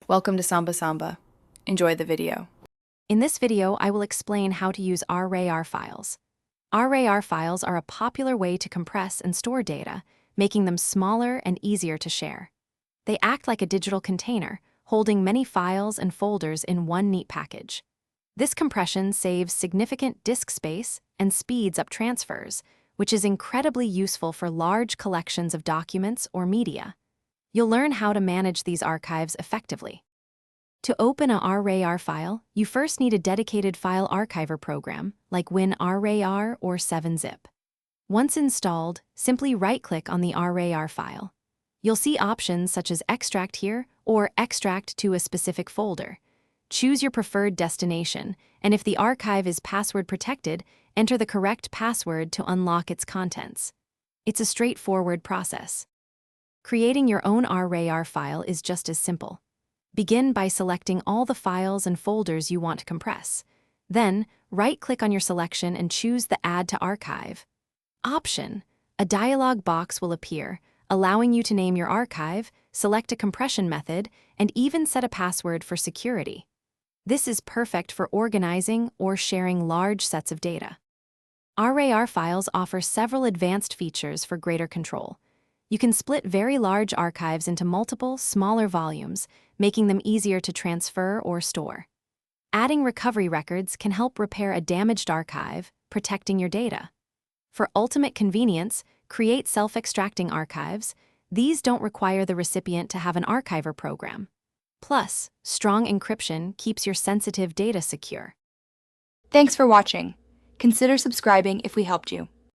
Welcome to Samba Samba. Enjoy the video. In this video, I will explain how to use RAR files. RAR files are a popular way to compress and store data, making them smaller and easier to share. They act like a digital container, holding many files and folders in one neat package. This compression saves significant disk space and speeds up transfers, which is incredibly useful for large collections of documents or media. You'll learn how to manage these archives effectively. To open a RAR file, you first need a dedicated file archiver program like WinRAR or 7-zip. Once installed, simply right-click on the RAR file. You'll see options such as extract here or extract to a specific folder. Choose your preferred destination, and if the archive is password protected, enter the correct password to unlock its contents. It's a straightforward process. Creating your own RAR file is just as simple. Begin by selecting all the files and folders you want to compress. Then, right-click on your selection and choose the Add to Archive option. A dialog box will appear, allowing you to name your archive, select a compression method, and even set a password for security. This is perfect for organizing or sharing large sets of data. RAR files offer several advanced features for greater control. You can split very large archives into multiple, smaller volumes, making them easier to transfer or store. Adding recovery records can help repair a damaged archive, protecting your data. For ultimate convenience, create self-extracting archives. These don't require the recipient to have an archiver program. Plus, strong encryption keeps your sensitive data secure. Thanks for watching. Consider subscribing if we helped you.